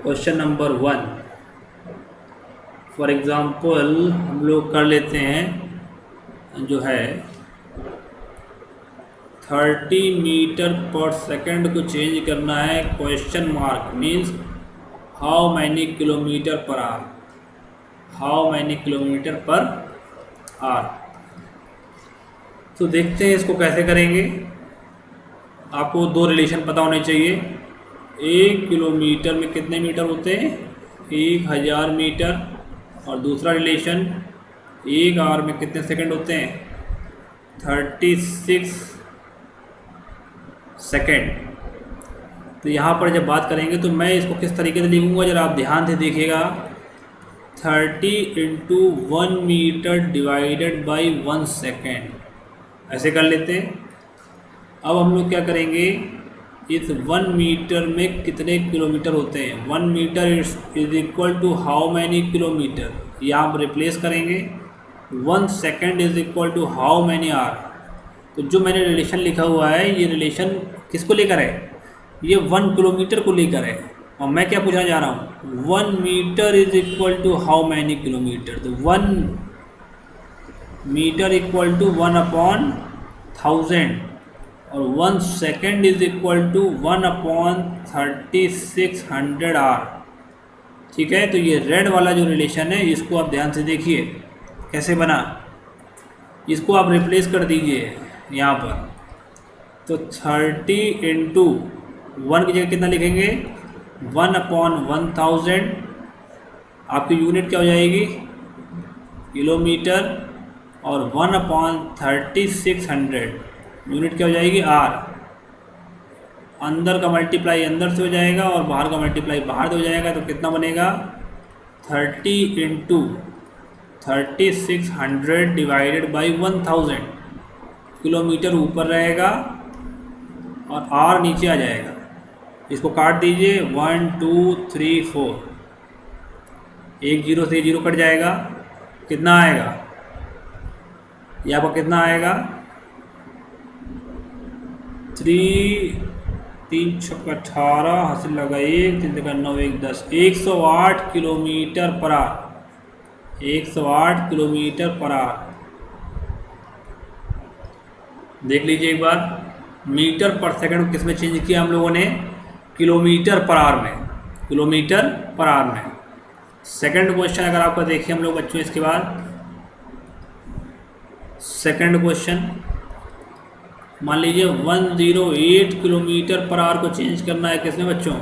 question number 1 for example हम लोग कर लेते हैं जो है 30 मीटर पर सेकंड को चेंज करना है, question mark means how many kilometre per our, how many kilometre per our. तो देखते हैं इसको कैसे करेंगे। आपको दो रिलेशन पता होने चाहिए। 1 किलोमीटर में कितने मीटर होते हैं, 1000 मीटर, और दूसरा रिलेशन 1 आवर में कितने सेकंड होते हैं, 36 सेकंड। तो यहाँ पर जब बात करेंगे तो मैं इसको किस तरीके से लिखूँगा, जरा आप ध्यान से देखिएगा। 30 × 1 मीटर डिवाइडेड बाई 1 सेकेंड, ऐसे कर लेते हैं। अब हम लोग क्या करेंगे, इस 1 मीटर में कितने किलोमीटर होते हैं, 1 metre is equal to how many kilometre, यहाँ आप रिप्लेस करेंगे 1 second is equal to how many hour. तो जो मैंने रिलेशन लिखा हुआ है ये रिलेशन किसको लेकर है, ये 1 किलोमीटर को लेकर है। और मैं क्या पूछना चाह रहा हूँ, 1 metre is equal to how many kilometre. तो 1 मीटर इक्वल टू 1 अपॉन 1000 और 1 second is equal to 1 upon 3600 hour. ठीक है, तो ये रेड वाला जो रिलेशन है इसको आप ध्यान से देखिए कैसे बना। इसको आप रिप्लेस कर दीजिए यहाँ पर। तो 30 इंटू 1 की जगह कितना लिखेंगे, 1 अपॉन 1000। आपकी यूनिट क्या हो जाएगी, किलोमीटर, और 1 अपॉन 3600 यूनिट क्या हो जाएगी, आर। अंदर का मल्टीप्लाई अंदर से हो जाएगा और बाहर का मल्टीप्लाई बाहर से हो जाएगा। तो कितना बनेगा, 30 इंटू 3600 डिवाइडेड बाई 1000। किलोमीटर ऊपर रहेगा और आर नीचे आ जाएगा। इसको काट दीजिए, 1 2 3 4, एक जीरो से जीरो कट जाएगा। कितना आएगा, ये आपका कितना आएगा, 3 3 छक्का 18, हासिल लगा 1 3 का 9 1 10, 108 kilometre per our. 108 kilometre per our. देख लीजिए एक बार, मीटर पर सेकंड किस में चेंज किया हम लोगों ने, किलोमीटर पर आवर में, किलोमीटर पर आवर में। सेकंड क्वेश्चन अगर आपका देखिए हम लोग बच्चों, इसके बाद सेकंड क्वेश्चन मान लीजिए 108 किलोमीटर पर आवर को चेंज करना है किसमें बच्चों,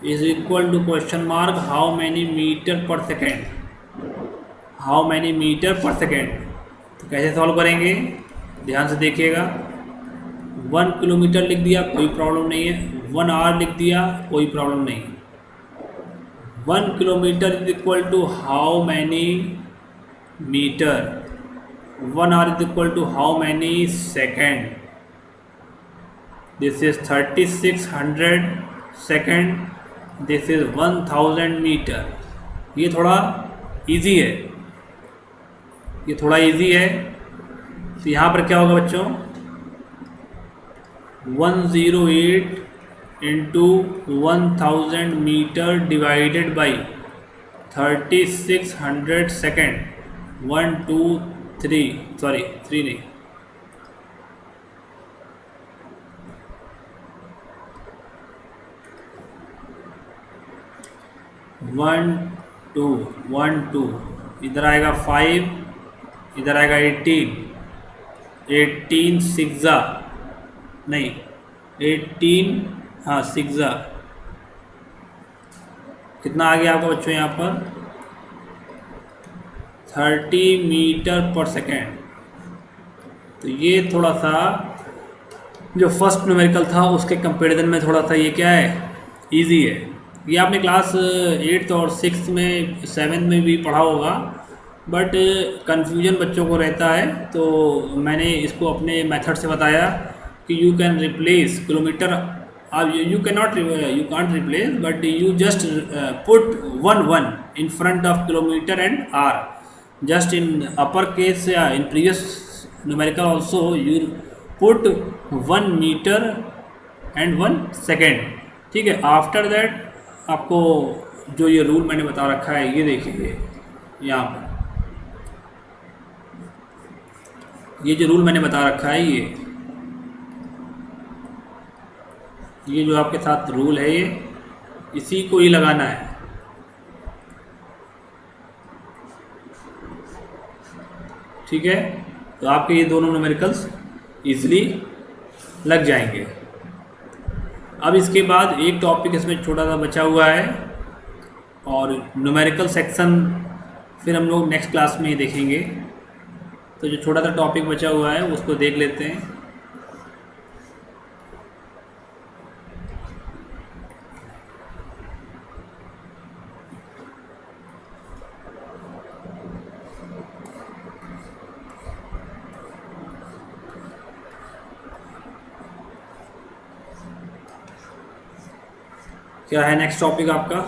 is equal to question mark how many metre per second, how many metre per second. तो कैसे सॉल्व करेंगे, ध्यान से देखिएगा। 1 किलोमीटर लिख दिया कोई प्रॉब्लम नहीं है, 1 आवर लिख दिया कोई प्रॉब्लम नहीं। 1 kilometre is equal to how many metre, 1 hour is equal to how many second, this is 3600 second, this is 1000 meter। ये थोड़ा इजी है, ये थोड़ा इजी है। तो यहाँ पर क्या होगा बच्चों, 108 into 1000 metre divided by 3600 second, 1 2 3 sorry 3 नहीं, 1 2 1 2, इधर आएगा 5, इधर आएगा 18, 18 सिक्सा नहीं 18, हाँ सिक्सा। कितना आ गया आपका बच्चों यहाँ पर, 30 मीटर पर सेकेंड। तो ये थोड़ा सा जो फर्स्ट न्यूमेरिकल था उसके कंपैरिजन में थोड़ा सा ये क्या है, इजी है। ये आपने क्लास 8th और 6th में 7th में भी पढ़ा होगा, बट कन्फ्यूजन बच्चों को रहता है। तो मैंने इसको अपने मेथड से बताया कि you can replace kilometre, you cannot you can't replace, but you just put 1 in front of kilometer and r, just in upper case, in previous numerical also you put 1 meter and 1 second। ठीक है, after that आपको जो ये rule मैंने बता रखा है ये देखिए यहाँ पर, ये जो रूल मैंने बता रखा है ये जो आपके साथ रूल है ये इसी को ही लगाना है। ठीक है, तो आपके ये दोनों न्यूमेरिकल्स इजीली लग जाएंगे। अब इसके बाद एक टॉपिक इसमें छोटा सा बचा हुआ है और न्यूमेरिकल सेक्शन फिर हम लोग नेक्स्ट क्लास में ही देखेंगे। तो जो छोटा सा टॉपिक बचा हुआ है उसको देख लेते हैं। क्या है नेक्स्ट टॉपिक आपका,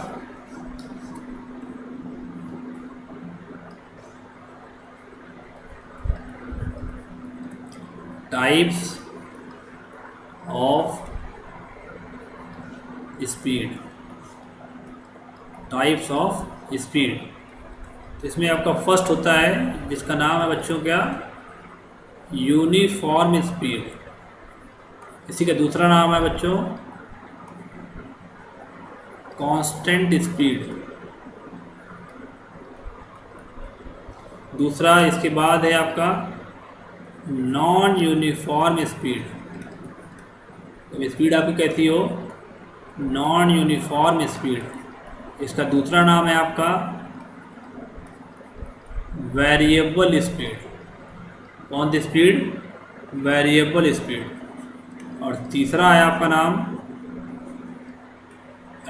types of speed, types of speed. तो इसमें आपका फर्स्ट होता है जिसका नाम है बच्चों क्या, यूनिफॉर्म स्पीड। इसी का दूसरा नाम है बच्चों कांस्टेंट स्पीड। दूसरा इसके बाद है आपका नॉन यूनिफॉर्म स्पीड। तो स्पीड आपकी कैसी हो, नॉन यूनिफॉर्म स्पीड। इसका दूसरा नाम है आपका वेरिएबल स्पीड। कौन सी स्पीड, वेरिएबल स्पीड। और तीसरा है आपका नाम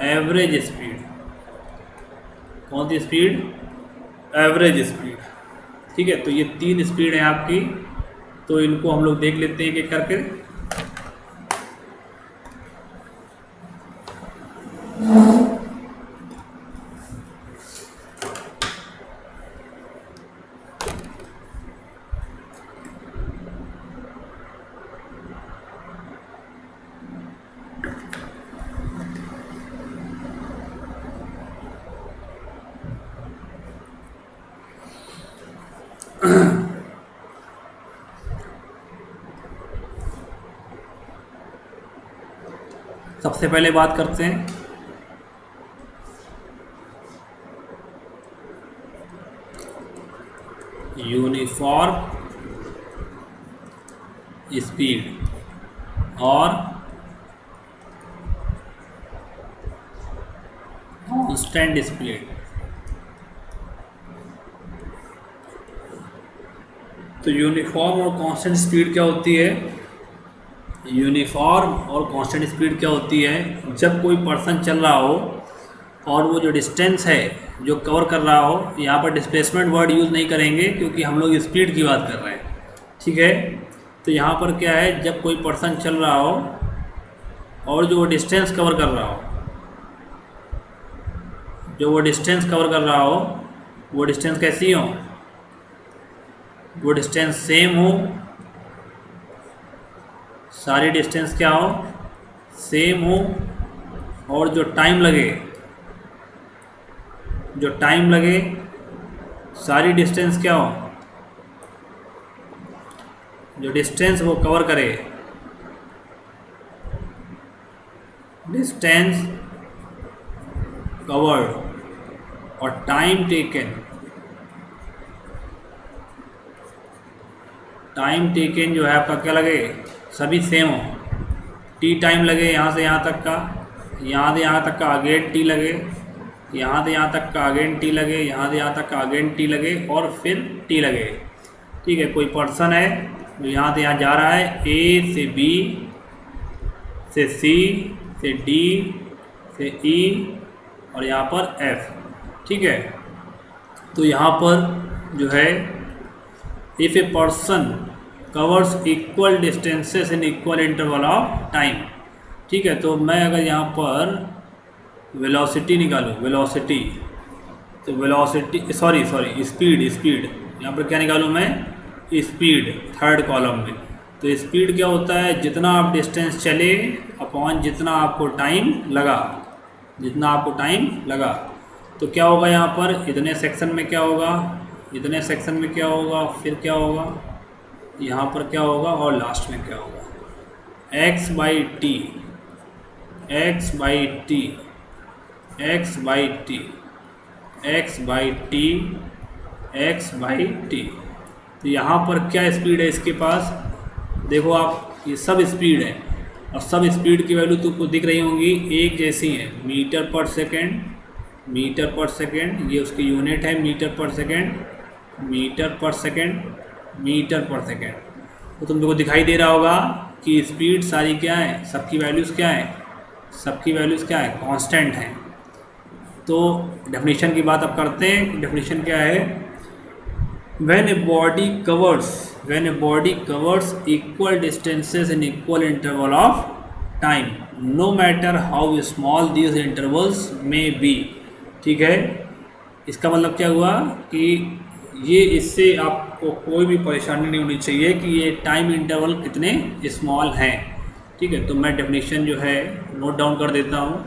एवरेज स्पीड। कौन सी स्पीड, एवरेज स्पीड। ठीक है, तो ये 3 स्पीड है आपकी। तो इनको हम लोग देख लेते हैं एक करके। सबसे पहले बात करते हैं यूनिफॉर्म स्पीड और कांस्टेंट स्पीड। तो यूनिफॉर्म और कांस्टेंट स्पीड क्या होती है, यूनिफॉर्म और कांस्टेंट स्पीड क्या होती है, जब कोई पर्सन चल रहा हो और वो जो डिस्टेंस है जो कवर कर रहा हो, यहाँ पर डिस्प्लेसमेंट वर्ड यूज़ नहीं करेंगे क्योंकि हम लोग स्पीड की बात कर रहे हैं। ठीक है, तो यहाँ पर क्या है, जब कोई पर्सन चल रहा हो और जो वो डिस्टेंस कवर कर रहा हो, जो वो डिस्टेंस कवर कर रहा हो, वो डिस्टेंस कैसी हो, वो डिस्टेंस सेम हो, सारी डिस्टेंस क्या हो, सेम हो। और जो टाइम लगे, जो टाइम लगे, सारी डिस्टेंस क्या हो, जो डिस्टेंस वो कवर करे, डिस्टेंस कवर्ड और टाइम टेकन, टाइम टेकन जो है आपका क्या लगे, सभी सेम हो। टी टाइम लगे यहाँ से यहाँ तक का, यहाँ से यहाँ तक का अगेन टी लगे, यहाँ से यहाँ तक का अगेन टी लगे, यहाँ से यहाँ तक का अगेन टी लगे और फिर टी लगे। ठीक है, कोई पर्सन है जो यहाँ से यहाँ जा रहा है, ए से बी से सी से डी से ई और यहाँ पर एफ। ठीक है, तो यहाँ पर जो है if a person covers equal distances in equal interval of time. ठीक है, तो मैं अगर यहाँ पर वेलोसिटी निकालूँ, वेलोसिटी, तो वेलोसिटी स्पीड यहाँ पर क्या निकालूँ मैं, स्पीड थर्ड कॉलम में। तो स्पीड क्या होता है, जितना आप डिस्टेंस चले अपॉन जितना आपको टाइम लगा, जितना आपको टाइम लगा। तो क्या होगा यहाँ पर, इतने सेक्शन में क्या होगा, इतने सेक्शन में क्या होगा, फिर क्या होगा, यहाँ पर क्या होगा और लास्ट में क्या होगा, x by T, x by T, x by T, x by T, x by T. तो यहाँ पर क्या स्पीड है इसके पास, देखो आप, ये सब स्पीड है और सब स्पीड की वैल्यू तुमको दिख रही होंगी, एक जैसी है, metre per second, metre per second, ये उसकी यूनिट है, metre per second, metre per second, metre per second. तो तुम लोगों को दिखाई दे रहा होगा कि स्पीड सारी क्या है, सबकी वैल्यूज़ क्या है, सबकी वैल्यूज़ क्या है, कांस्टेंट हैं। तो डेफिनेशन की बात अब करते हैं। डेफिनेशन क्या है, when a body covers equal distances in equal interval of time no matter how small these intervals में बी। ठीक है, इसका मतलब क्या हुआ कि ये इससे आप आपको कोई भी परेशानी नहीं होनी चाहिए कि ये टाइम इंटरवल कितने स्मॉल हैं। ठीक है, तो मैं डेफिनेशन जो है नोट डाउन कर देता हूँ।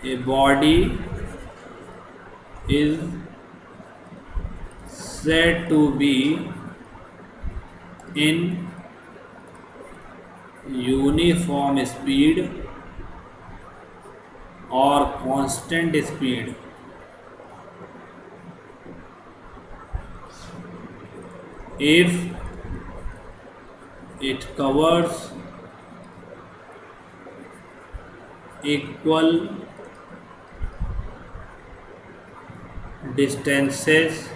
A body is said to be in uniform speed or constant speed if it covers equal distances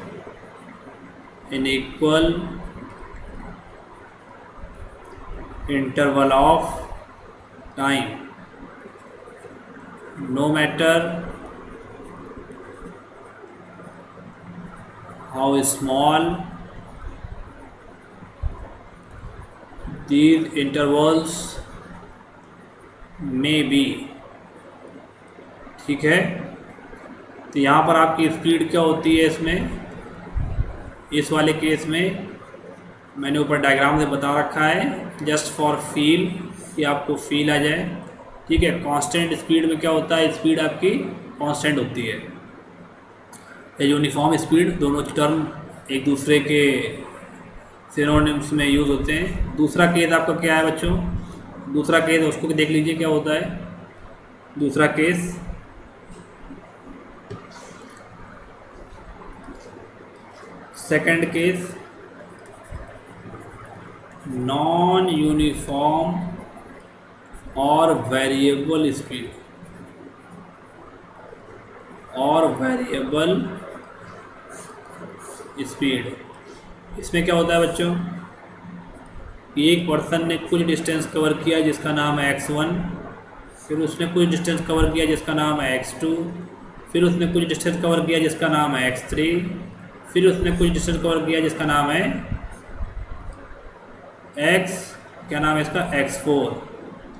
in equal interval of time, no matter how small these intervals may be। ठीक है, तो यहाँ पर आपकी speed क्या होती है इसमें, इस वाले केस में मैंने ऊपर डायग्राम से बता रखा है जस्ट फॉर फील, कि आपको फील आ जाए। ठीक है, कांस्टेंट स्पीड में क्या होता है, स्पीड आपकी कांस्टेंट होती है। यूनिफॉर्म स्पीड, दोनों टर्म एक दूसरे के सिनोनिम्स में यूज़ होते हैं। दूसरा केस आपका क्या है बच्चों, दूसरा केस उसको देख लीजिए क्या होता है। दूसरा case second case, non uniform और वेरिएबल स्पीड और वेरिएबल स्पीड। इसमें क्या होता है बच्चों, एक पर्सन ने कुछ डिस्टेंस कवर किया जिसका नाम है x1, फिर उसने कुछ डिस्टेंस कवर किया जिसका नाम है x2, फिर उसने कुछ डिस्टेंस कवर किया जिसका नाम है x3, फिर उसने कुछ डिस्टेंस कवर किया जिसका नाम है क्या नाम है इसका, x4।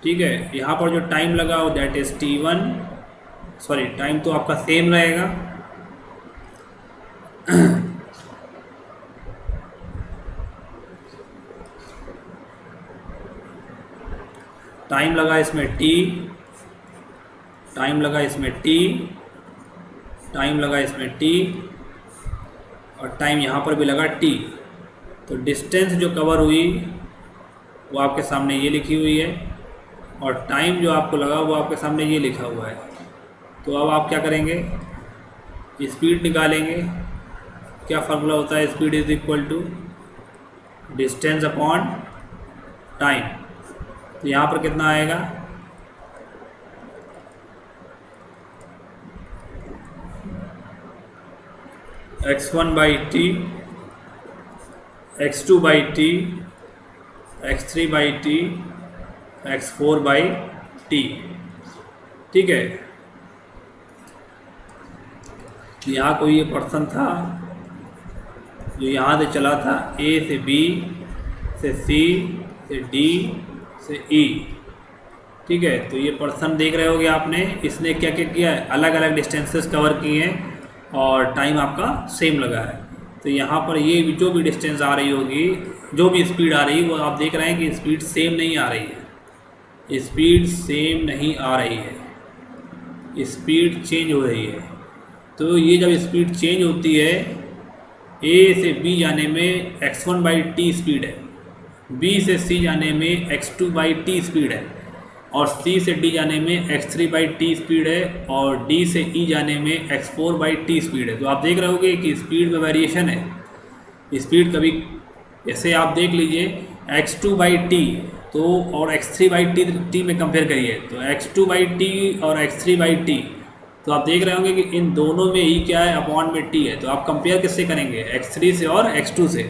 ठीक है, यहाँ पर जो टाइम लगा वो that is t1, sorry time तो आपका सेम रहेगा। टाइम लगा इसमें t, टाइम लगा इसमें t, टाइम लगा इसमें t, और टाइम यहाँ पर भी लगा t। तो डिस्टेंस जो कवर हुई वो आपके सामने ये लिखी हुई है, और टाइम जो आपको लगा वो आपके सामने ये लिखा हुआ है। तो अब आप क्या करेंगे, स्पीड निकालेंगे। क्या फार्मूला होता है, speed is equal to distance upon time. तो यहाँ पर कितना आएगा, x1 by T, x2 by T, x3 by T, x4 by T. ठीक है, यहाँ कोई ये पर्सन था जो यहाँ से चला था A से B से C से D से E। ठीक है, तो ये पर्सन देख रहे होगे आपने, इसने क्या क्या किया है, अलग अलग डिस्टेंसेस कवर किए हैं और टाइम आपका सेम लगा है। तो यहाँ पर ये जो भी डिस्टेंस आ रही होगी, जो भी स्पीड आ रही है, वो आप देख रहे हैं कि स्पीड सेम नहीं आ रही है, स्पीड सेम नहीं आ रही है, स्पीड चेंज हो रही है। तो ये जब स्पीड चेंज होती है, A से B जाने में x1 बाई टी स्पीड है, B से C जाने में x2 बाई टी स्पीड है, और C से D जाने में x3 बाई टी स्पीड है, और D से E जाने में x4 बाई टी स्पीड है। तो आप देख रहे होगे कि स्पीड में वेरिएशन है। स्पीड कभी ऐसे आप देख लीजिए x2 बाई टी तो और x3 बाई टी में कंपेयर करिए, तो x2 बाई टी और x3 बाई टी, तो आप देख रहे होंगे कि इन दोनों में ई क्या है, अपॉन में टी है। तो आप कंपेयर किससे करेंगे, x3 से और x2 से।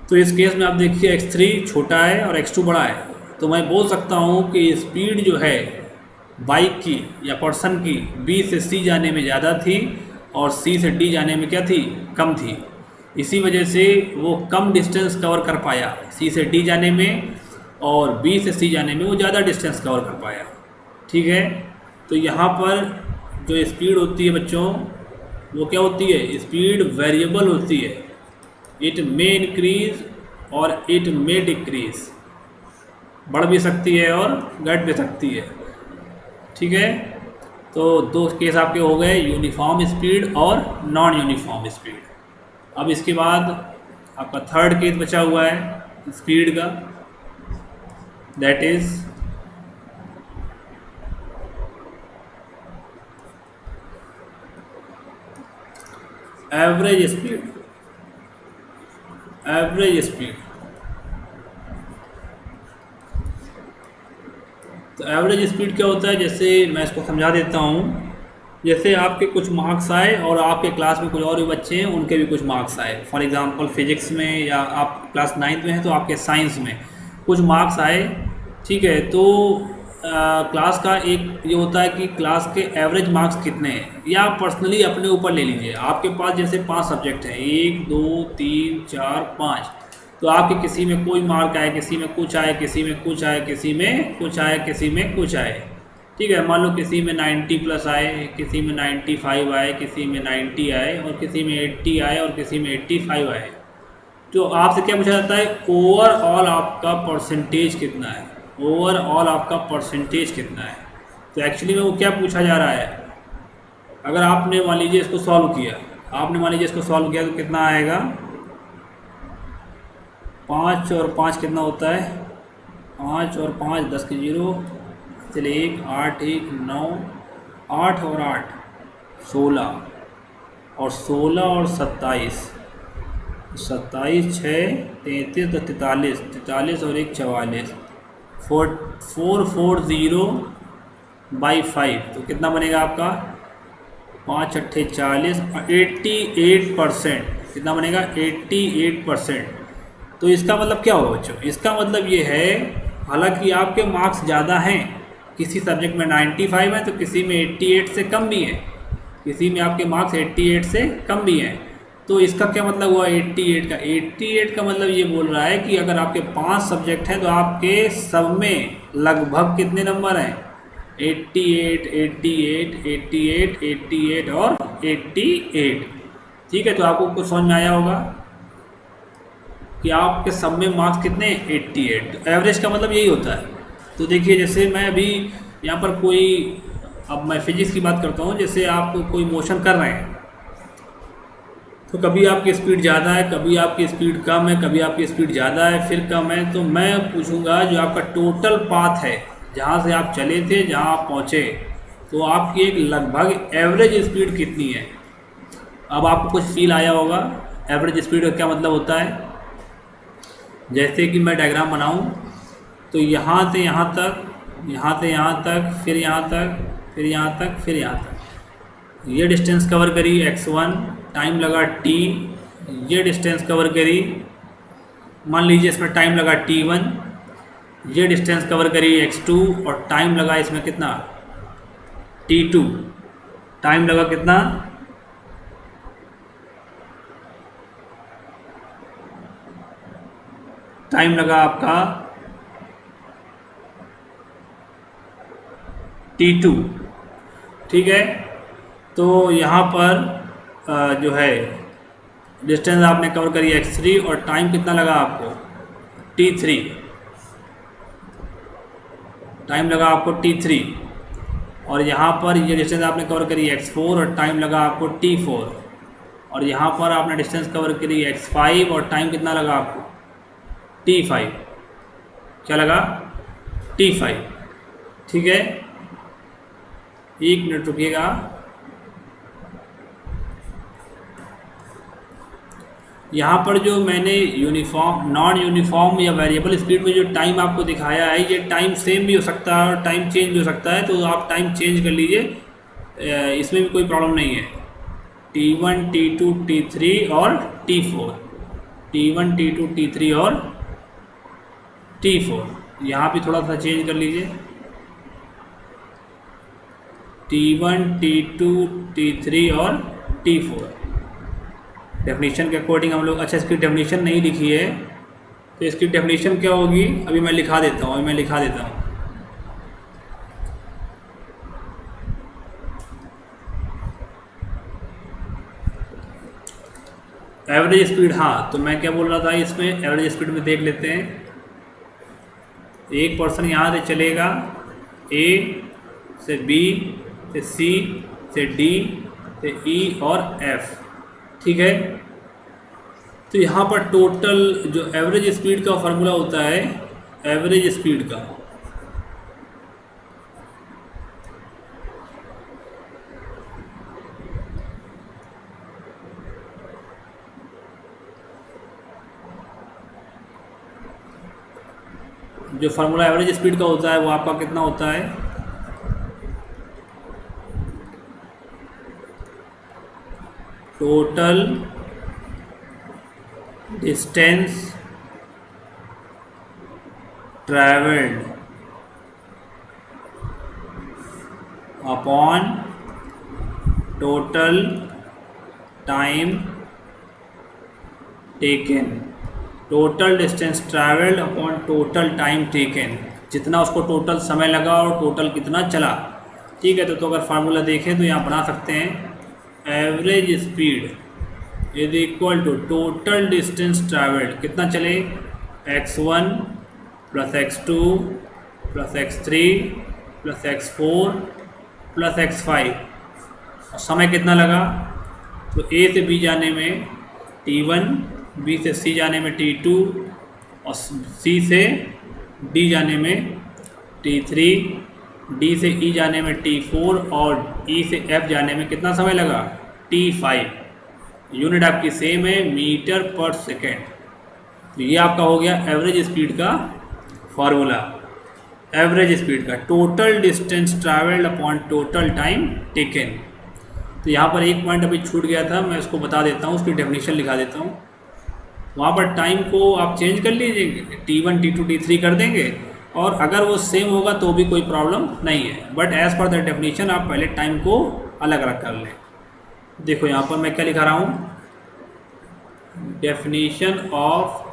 तो इस केस में आप देखिए x3 छोटा है और x2 बड़ा है, तो मैं बोल सकता हूँ कि स्पीड जो है बाइक की या पर्सन की B से C जाने में ज़्यादा थी और C से D जाने में क्या थी, कम थी। इसी वजह से वो कम डिस्टेंस कवर कर पाया C से D जाने में, और B से C जाने में वो ज़्यादा डिस्टेंस कवर कर पाया। ठीक है, तो यहाँ पर जो स्पीड होती है बच्चों, वो क्या होती है, स्पीड वेरिएबल होती है। इट मे इंक्रीज और इट मे डिक्रीज, बढ़ भी सकती है और घट भी सकती है। ठीक है, तो दो केस आपके हो गए, यूनिफॉर्म स्पीड और नॉन यूनिफॉर्म स्पीड। अब इसके बाद आपका थर्ड केस बचा हुआ है स्पीड का, that is average speed. Average speed, तो एवरेज स्पीड क्या होता है, जैसे मैं इसको समझा देता हूँ। जैसे आपके कुछ मार्क्स आए और आपके क्लास में कुछ और भी बच्चे हैं, उनके भी कुछ मार्क्स आए। फॉर एग्जांपल फिजिक्स में, या आप क्लास 9th में हैं तो आपके साइंस में कुछ मार्क्स आए। ठीक है, तो क्लास का एक ये होता है कि क्लास के एवरेज मार्क्स कितने हैं, या आप पर्सनली अपने ऊपर ले लीजिए। आपके पास जैसे 5 सब्जेक्ट हैं, 1 2 3 4 5, तो आपके किसी में कोई मार्क आए, किसी में कुछ आए, किसी में कुछ आए, किसी में कुछ आए, किसी में कुछ आए। ठीक है, मान लो किसी में 90 प्लस आए, किसी में 95 आए, किसी में 90 आए, और किसी में 80 आए, और किसी में 85 आए। तो आपसे क्या पूछा जाता है, ओवरऑल आपका परसेंटेज कितना है, ओवरऑल आपका परसेंटेज कितना है। तो एक्चुअली में वो क्या पूछा जा रहा है, अगर आपने मान लीजिए इसको सॉल्व किया, आपने मान लीजिए इसको सॉल्व किया तो कितना आएगा, 5 और 5 कितना होता है, 5 और 5 10 के 0, चलिए 1 8 1 9, 8 और 8 16, और 16 और 27, 27 6 33 तो 43, 43 और 1 44, 440/5, तो कितना बनेगा आपका, 5 अट्ठे 40, और 88%, कितना बनेगा, 88%। तो इसका मतलब क्या होगा बच्चों, इसका मतलब ये है, हालांकि आपके मार्क्स ज़्यादा हैं, किसी सब्जेक्ट में 95 है तो किसी में 88 से कम भी है, किसी में आपके मार्क्स 88 से कम भी हैं। तो इसका क्या मतलब हुआ 88 का, 88 का मतलब ये बोल रहा है कि अगर आपके 5 सब्जेक्ट हैं तो आपके सब में लगभग कितने नंबर हैं, 88 88 88 88 और 88। ठीक है, तो आपको कुछ समझ में आया होगा कि आपके सब में मार्क्स कितने, 88। एवरेज का मतलब यही होता है। तो देखिए, जैसे मैं अभी यहाँ पर कोई, अब मैं फिजिक्स की बात करता हूँ, जैसे आप कोई मोशन कर रहे हैं, तो कभी आपकी स्पीड ज़्यादा है, कभी आपकी स्पीड कम है, कभी आपकी स्पीड ज़्यादा है फिर कम है, तो मैं पूछूंगा जो आपका टोटल पाथ है, जहाँ से आप चले थे जहाँ आप पहुँचे, तो आपकी एक लगभग एवरेज स्पीड कितनी है। अब आपको कुछ फील आया होगा एवरेज स्पीड का क्या मतलब होता है। जैसे कि मैं डायग्राम बनाऊं, तो यहाँ से यहाँ तक, यहाँ से यहाँ तक, फिर यहाँ तक, फिर यहाँ तक, फिर यहाँ तक, ये डिस्टेंस कवर करी x1, टाइम लगा t, ये डिस्टेंस कवर करी, मान लीजिए इसमें टाइम लगा t1, ये डिस्टेंस कवर करी x2, और टाइम लगा इसमें कितना, t2, टाइम लगा कितना, टाइम लगा आपका t2। ठीक है, तो यहाँ पर जो है डिस्टेंस आपने कवर करी x3, और टाइम कितना लगा आपको, t3, टाइम लगा आपको t3, और यहाँ पर ये डिस्टेंस आपने कवर करी x4, और टाइम लगा आपको t4, और यहाँ पर आपने डिस्टेंस कवर करी x5, और टाइम कितना लगा आपको, t5, क्या लगा, t5। ठीक है, 1 मिनट रुकिएगा। यहाँ पर जो मैंने यूनिफॉर्म, नॉन यूनिफॉर्म या वेरिएबल स्पीड में जो टाइम आपको दिखाया है, ये टाइम सेम भी हो सकता है और टाइम चेंज भी हो सकता है, तो आप टाइम चेंज कर लीजिए, इसमें भी कोई प्रॉब्लम नहीं है। t1 t2 t3 और t4, t1 t2 t3 और t4, यहाँ भी थोड़ा सा चेंज कर लीजिए, t1 t2 t3 और t4। डेफिनेशन के अकॉर्डिंग हम लोग, अच्छा इसकी डेफिनेशन नहीं लिखी है, तो इसकी डेफिनेशन क्या होगी, अभी मैं लिखा देता हूँ, एवरेज स्पीड, हाँ, तो मैं क्या बोल रहा था, इसमें एवरेज स्पीड में देख लेते हैं। एक पर्सन यहाँ से चलेगा ए से बी से सी से डी से ई और एफ, ठीक है। तो यहाँ पर टोटल जो एवरेज स्पीड का फार्मूला होता है, एवरेज स्पीड का, जो फार्मूला एवरेज स्पीड का होता है वो आपका कितना होता है, total distance travelled upon total time taken. Total distance travelled upon total time taken, जितना उसको टोटल समय लगा और टोटल कितना चला, ठीक है। तो अगर फार्मूला देखें तो यहाँ बना सकते हैं, average speed is equal to total distance travelled, कितना चले, x1 plus x2 plus x3 plus x4 plus x5, और समय कितना लगा, तो A से B जाने में t1, B से C जाने में t2 और C से D जाने में t3, D से E जाने में t4 और E से F जाने में कितना समय लगा, t5। यूनिट आपकी सेम है, मीटर पर सेकेंड। तो ये आपका हो गया एवरेज स्पीड का फार्मूला। एवरेज स्पीड का total distance travelled upon total time taken. तो यहाँ पर एक पॉइंट अभी छूट गया था, मैं उसको बता देता हूँ, उसकी डेफिनेशन लिखा देता हूँ। वहाँ पर टाइम को आप चेंज कर लीजिए, t1 t2 t3 कर देंगे, और अगर वो सेम होगा तो भी कोई प्रॉब्लम नहीं है, but as per the definition आप पहले टाइम को अलग अलग कर लें। देखो यहाँ पर मैं क्या लिखा रहा हूँ, डेफिनेशन ऑफ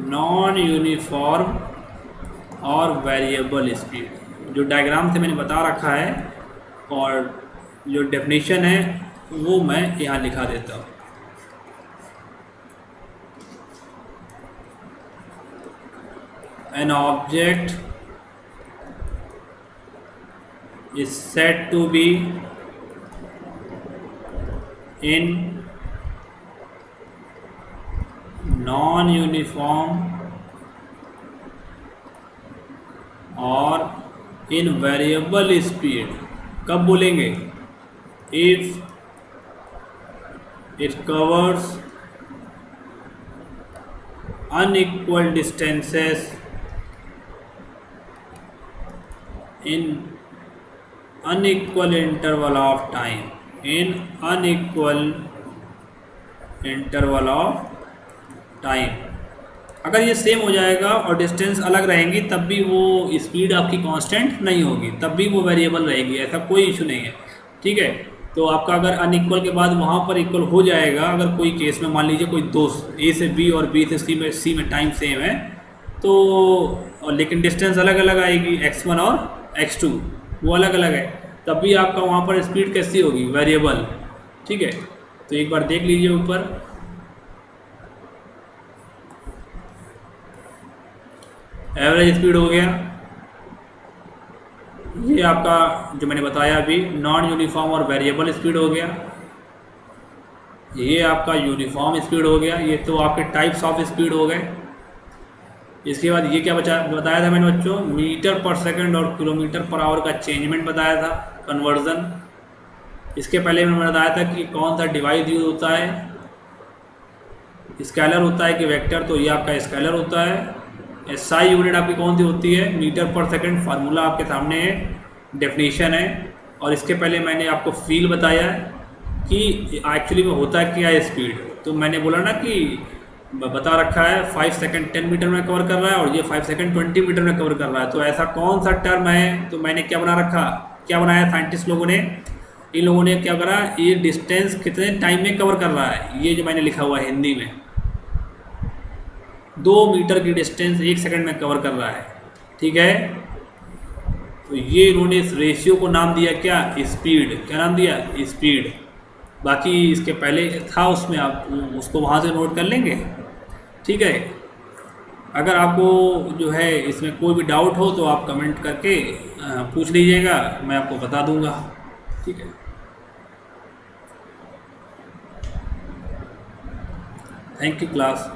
नॉन यूनिफॉर्म और वेरिएबल स्पीड, जो डायग्राम से मैंने बता रखा है और जो डेफिनेशन है वो मैं यहाँ लिखा देता हूँ। An object is said to be in non-uniform और in variable speed। कब बोलेंगे, if it covers unequal distances in unequal interval of time, in unequal interval of time। अगर ये सेम हो जाएगा और डिस्टेंस अलग रहेंगी तब भी वो स्पीड आपकी कांस्टेंट नहीं होगी, तब भी वो वेरिएबल रहेगी, ऐसा कोई इशू नहीं है, ठीक है। तो आपका अगर अनइक्वल के बाद वहाँ पर इक्वल हो जाएगा, अगर कोई केस में मान लीजिए कोई दो ए से बी और बी से सी में टाइम सेम है, तो और लेकिन डिस्टेंस अलग अलग आएगी, x1 और x2 वो अलग अलग है, तब भी आपका वहाँ पर स्पीड कैसी होगी, वेरिएबल, ठीक है। तो एक बार देख लीजिए ऊपर, एवरेज स्पीड हो गया, ये आपका जो मैंने बताया अभी नॉन यूनिफॉर्म और वेरिएबल स्पीड हो गया, ये आपका यूनिफॉर्म स्पीड हो गया, ये तो आपके टाइप्स ऑफ स्पीड हो गए। इसके बाद ये क्या बताया था मैंने बच्चों, मीटर पर सेकंड और किलोमीटर पर आवर का चेंजमेंट बताया था, कन्वर्जन। इसके पहले मैंने बताया था कि कौन सा डिवाइस यूज होता है, स्केलर होता है कि वेक्टर, तो ये आपका स्केलर होता है। एसआई यूनिट आपकी कौन सी होती है, मीटर पर सेकंड, फार्मूला आपके सामने है, डेफिनेशन है। और इसके पहले मैंने आपको फील बताया कि एक्चुअली में होता क्या है स्पीड, तो मैंने बोला ना कि बता रखा है 5 सेकंड 10 मीटर में कवर कर रहा है और ये 5 सेकंड 20 मीटर में कवर कर रहा है, तो ऐसा कौन सा टर्म है, तो मैंने क्या बना रखा, क्या बनाया साइंटिस्ट लोगों ने, इन लोगों ने क्या करा, ये डिस्टेंस कितने टाइम में कवर कर रहा है, ये जो मैंने लिखा हुआ है हिंदी में, 2 मीटर की डिस्टेंस 1 सेकंड में कवर कर रहा है, ठीक है। तो ये इन्होंने इस रेशियो को नाम दिया क्या, स्पीड। क्या नाम दिया, स्पीड। बाकी इसके पहले था उसमें, आप उसको वहाँ से नोट कर लेंगे। ठीक है, अगर आपको जो है इसमें कोई भी डाउट हो तो आप कमेंट करके पूछ लीजिएगा, मैं आपको बता दूंगा। ठीक है, थैंक यू क्लास।